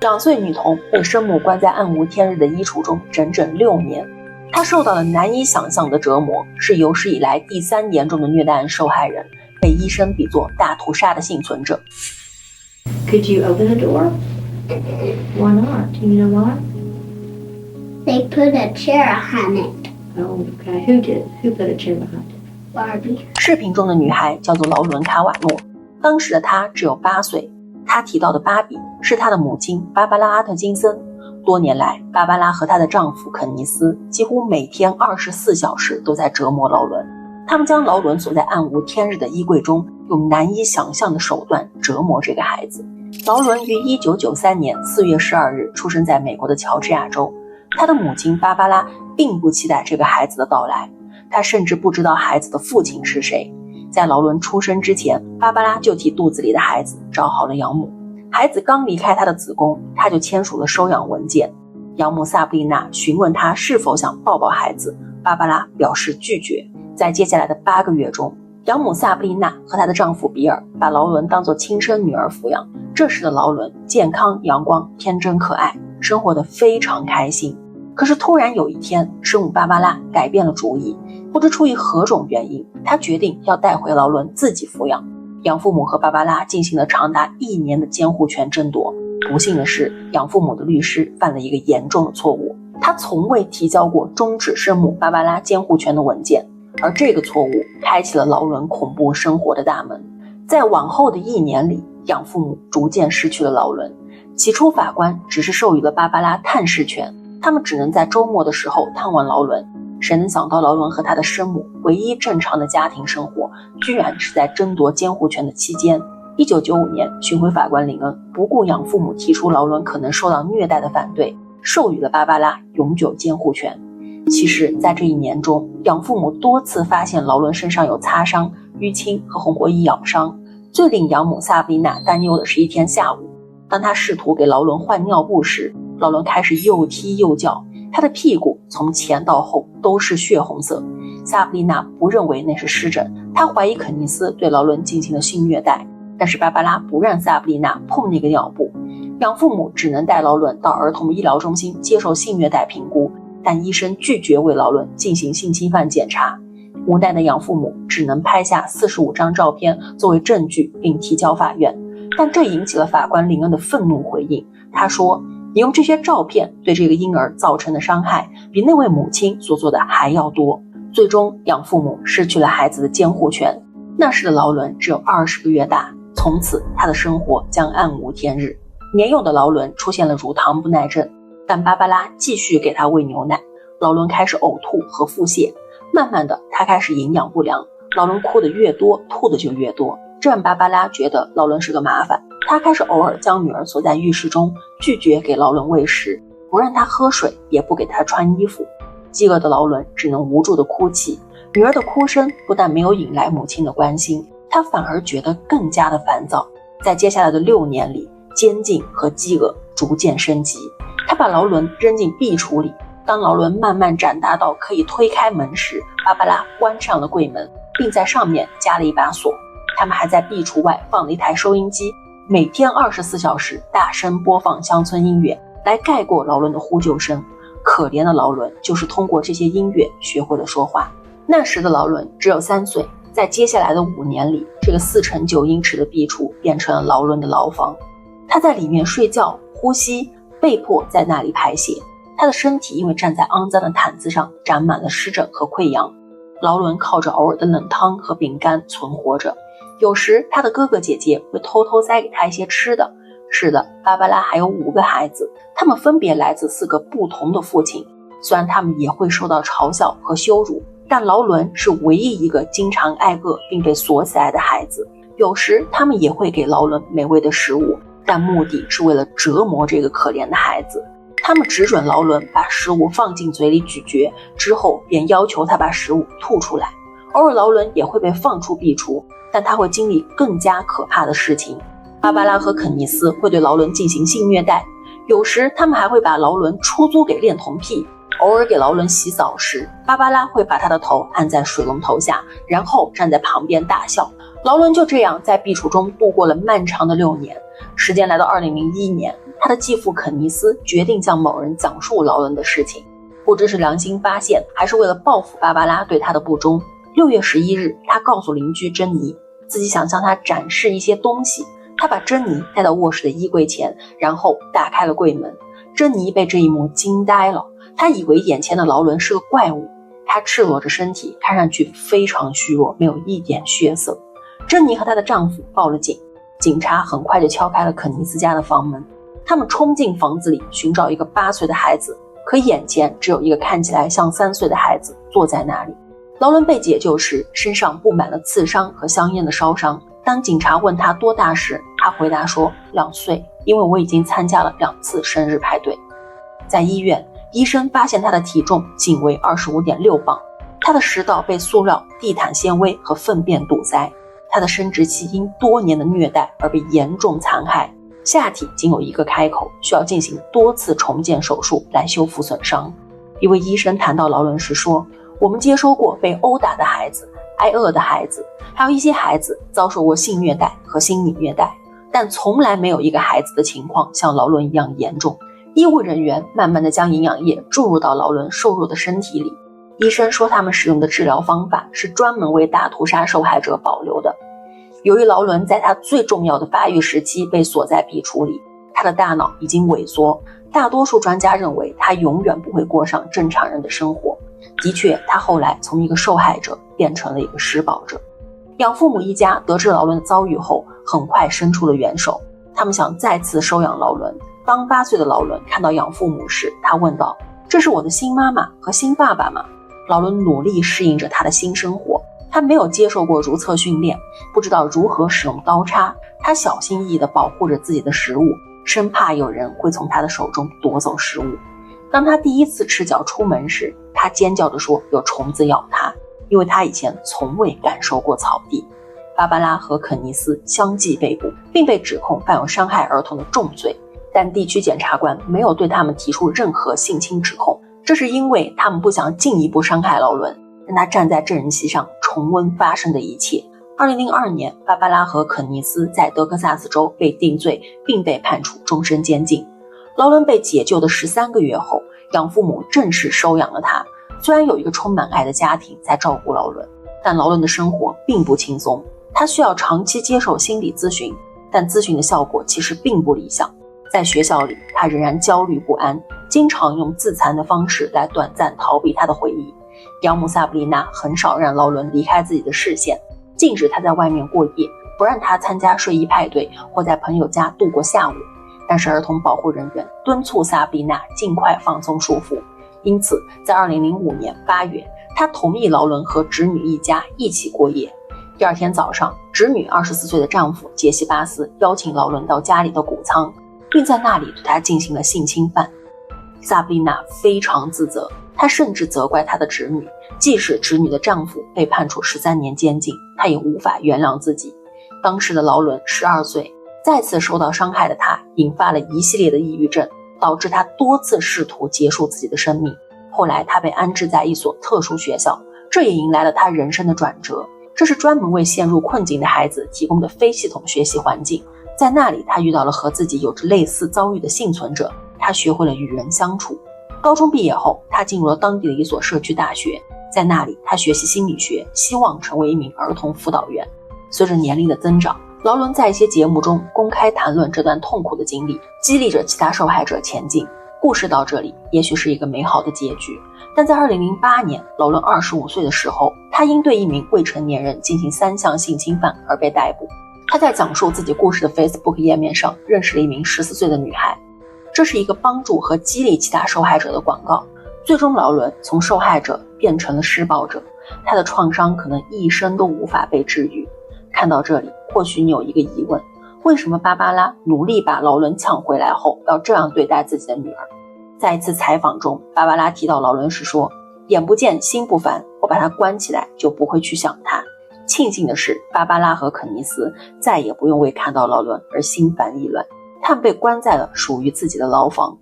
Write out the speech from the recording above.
2岁女童被生母关在暗无天日的衣橱中整整6年，她受到了难以想象的折磨，是有史以来第3严重的虐待案受害人，被医生比作大屠杀的幸存者。 Could you open the door? Why not? Do you know why? They put a chair on it. Oh, okay. Who did? Who put a chair behind it? Barbie. 视频中的女孩叫做劳伦·卡瓦诺，当时的她只有8岁。她提到的芭比是她的母亲芭芭拉·阿特金森。多年来，芭芭拉和她的丈夫肯尼斯几乎每天24小时都在折磨劳伦。他们将劳伦锁在暗无天日的衣柜中，用难以想象的手段折磨这个孩子。劳伦于1993年4月12日出生在美国的乔治亚州。他的母亲芭芭拉并不期待这个孩子的到来，她甚至不知道孩子的父亲是谁。在劳伦出生之前，芭芭拉就替肚子里的孩子找好了养母。孩子刚离开她的子宫，她就签署了收养文件。养母萨布丽娜询问她是否想抱抱孩子，芭芭拉表示拒绝。在接下来的8个月中，养母萨布丽娜和她的丈夫比尔把劳伦当作亲生女儿抚养。这时的劳伦健康、阳光、天真可爱，生活得非常开心。可是突然有一天，生母芭芭拉改变了主意，不知出于何种原因，她决定要带回劳伦自己抚养。养父母和芭芭拉进行了长达1年的监护权争夺。不幸的是，养父母的律师犯了一个严重的错误，他从未提交过终止生母芭芭拉监护权的文件，而这个错误开启了劳伦恐怖生活的大门。在往后的1年里，养父母逐渐失去了劳伦。起初法官只是授予了芭芭拉探视权，他们只能在周末的时候探望劳伦。谁能想到劳伦和他的生母唯一正常的家庭生活，居然是在争夺监护权的期间。1995年，巡回法官林恩不顾养父母提出劳伦可能受到虐待的反对，授予了芭芭拉永久监护权。其实在这1年中，养父母多次发现劳伦身上有擦伤、淤青和红火蚁咬伤。最令养母萨布丽娜担忧的是一天下午，当她试图给劳伦换尿布时，劳伦开始又踢又叫，他的屁股从前到后都是血红色。萨布丽娜不认为那是湿疹，她怀疑肯尼斯对劳伦进行了性虐待，但是芭芭拉不让萨布丽娜碰那个尿布。养父母只能带劳伦到儿童医疗中心接受性虐待评估，但医生拒绝为劳伦进行性侵犯检查。无奈的养父母只能拍下45张照片作为证据并提交法院，但这引起了法官林恩的愤怒回应。他说，你用这些照片对这个婴儿造成的伤害比那位母亲所做的还要多。最终养父母失去了孩子的监护权。那时的劳伦只有20个月大，从此他的生活将暗无天日。年幼的劳伦出现了乳糖不耐症，但芭芭拉继续给他喂牛奶。劳伦开始呕吐和腹泻，慢慢的他开始营养不良，劳伦哭得越多，吐的就越多，这让芭芭拉觉得劳伦是个麻烦。他开始偶尔将女儿锁在浴室中，拒绝给劳伦喂食，不让他喝水，也不给他穿衣服。饥饿的劳伦只能无助地哭泣，女儿的哭声不但没有引来母亲的关心，他反而觉得更加的烦躁。在接下来的6年里，监禁和饥饿逐渐升级。他把劳伦扔进壁橱里，当劳伦慢慢长大到可以推开门时，芭芭拉关上了柜门，并在上面加了一把锁。他们还在壁橱外放了一台收音机，每天24小时大声播放乡村音乐，来盖过劳伦的呼救声。可怜的劳伦就是通过这些音乐学会了说话。那时的劳伦只有3岁，在接下来的5年里，这个4乘9英尺的壁橱变成了劳伦的牢房。他在里面睡觉、呼吸，被迫在那里排泄。他的身体因为站在肮脏的毯子上，长满了湿疹和溃疡。劳伦靠着偶尔的冷汤和饼干存活着，有时他的哥哥姐姐会偷偷塞给他一些吃的。是的，芭芭拉还有5个孩子，他们分别来自4个不同的父亲。虽然他们也会受到嘲笑和羞辱，但劳伦是唯一一个经常挨饿并被锁起来的孩子。有时他们也会给劳伦美味的食物，但目的是为了折磨这个可怜的孩子。他们只准劳伦把食物放进嘴里咀嚼，之后便要求他把食物吐出来。偶尔劳伦也会被放出壁橱，但他会经历更加可怕的事情。芭芭拉和肯尼斯会对劳伦进行性虐待，有时他们还会把劳伦出租给恋童癖。偶尔给劳伦洗澡时，芭芭拉会把他的头按在水龙头下，然后站在旁边大笑。劳伦就这样在壁橱中度过了漫长的6年。时间来到2001年，他的继父肯尼斯决定向某人讲述劳伦的事情，不知是良心发现，还是为了报复芭芭拉对他的不忠。6月11日，他告诉邻居珍妮，自己想向他展示一些东西。他把珍妮带到卧室的衣柜前，然后打开了柜门。珍妮被这一幕惊呆了，她以为眼前的劳伦是个怪物。他赤裸着身体，看上去非常虚弱，没有一点血色。珍妮和她的丈夫报了警，警察很快就敲开了肯尼斯家的房门。他们冲进房子里寻找一个8岁的孩子，可眼前只有一个看起来像3岁的孩子坐在那里。劳伦被解救时，身上布满了刺伤和香烟的烧伤。当警察问他多大时，他回答说2岁，因为我已经参加了2次生日派对。在医院，医生发现他的体重仅为25.6磅，他的食道被塑料、地毯纤维和粪便堵塞，他的生殖器因多年的虐待而被严重残害，下体仅有一个开口，需要进行多次重建手术来修复损伤。一位医生谈到劳伦时说，我们接收过被殴打的孩子、挨饿的孩子，还有一些孩子遭受过性虐待和心理虐待，但从来没有一个孩子的情况像劳伦一样严重。医务人员慢慢地将营养液注入到劳伦瘦弱的身体里。医生说他们使用的治疗方法是专门为大屠杀受害者保留的。由于劳伦在他最重要的发育时期被锁在壁橱里，他的大脑已经萎缩，大多数专家认为他永远不会过上正常人的生活。的确，他后来从一个受害者变成了一个施暴者。养父母一家得知劳伦的遭遇后，很快伸出了援手，他们想再次收养劳伦。当8岁的劳伦看到养父母时，他问道，这是我的新妈妈和新爸爸吗？劳伦努力适应着他的新生活，他没有接受过如厕训练，不知道如何使用刀叉，他小心翼翼地保护着自己的食物，生怕有人会从他的手中夺走食物。当他第一次赤脚出门时，他尖叫着说有虫子咬他，因为他以前从未感受过草地。芭芭拉和肯尼斯相继被捕，并被指控犯有伤害儿童的重罪，但地区检察官没有对他们提出任何性侵指控，这是因为他们不想进一步伤害劳伦，让他站在证人席上重温发生的一切。2002年，芭芭拉和肯尼斯在德克萨斯州被定罪，并被判处终身监禁。劳伦被解救的13个月后，养父母正式收养了他。虽然有一个充满爱的家庭在照顾劳伦，但劳伦的生活并不轻松，他需要长期接受心理咨询，但咨询的效果其实并不理想。在学校里，他仍然焦虑不安，经常用自残的方式来短暂逃避他的回忆。养母萨布丽娜很少让劳伦离开自己的视线，禁止他在外面过夜，不让他参加睡衣派对或在朋友家度过下午。但是儿童保护人员敦促萨布丽娜尽快放松束缚，因此在2005年8月，他同意劳伦和侄女一家一起过夜。第二天早上，侄女24岁的丈夫杰西巴斯邀请劳伦到家里的谷仓，并在那里对他进行了性侵犯。萨布丽娜非常自责，她甚至责怪她的侄女，即使侄女的丈夫被判处13年监禁，她也无法原谅自己。当时的劳伦12岁，再次受到伤害的他引发了一系列的抑郁症，导致他多次试图结束自己的生命。后来他被安置在一所特殊学校，这也迎来了他人生的转折。这是专门为陷入困境的孩子提供的非系统学习环境，在那里他遇到了和自己有着类似遭遇的幸存者，他学会了与人相处。高中毕业后，他进入了当地的一所社区大学，在那里他学习心理学，希望成为一名儿童辅导员。随着年龄的增长，劳伦在一些节目中公开谈论这段痛苦的经历，激励着其他受害者前进。故事到这里也许是一个美好的结局，但在2008年，劳伦25岁的时候，他因对一名未成年人进行3项性侵犯而被逮捕。他在讲述自己故事的 Facebook 页面上认识了一名14岁的女孩，这是一个帮助和激励其他受害者的广告。最终，劳伦从受害者变成了施暴者，他的创伤可能一生都无法被治愈。看到这里，或许你有一个疑问，为什么芭芭拉努力把劳伦抢回来后要这样对待自己的女儿？在一次采访中，芭芭拉提到劳伦时说，眼不见心不烦，我把他关起来就不会去想他。庆幸的是，芭芭拉和肯尼斯再也不用为看到劳伦而心烦意乱，他们被关在了属于自己的牢房。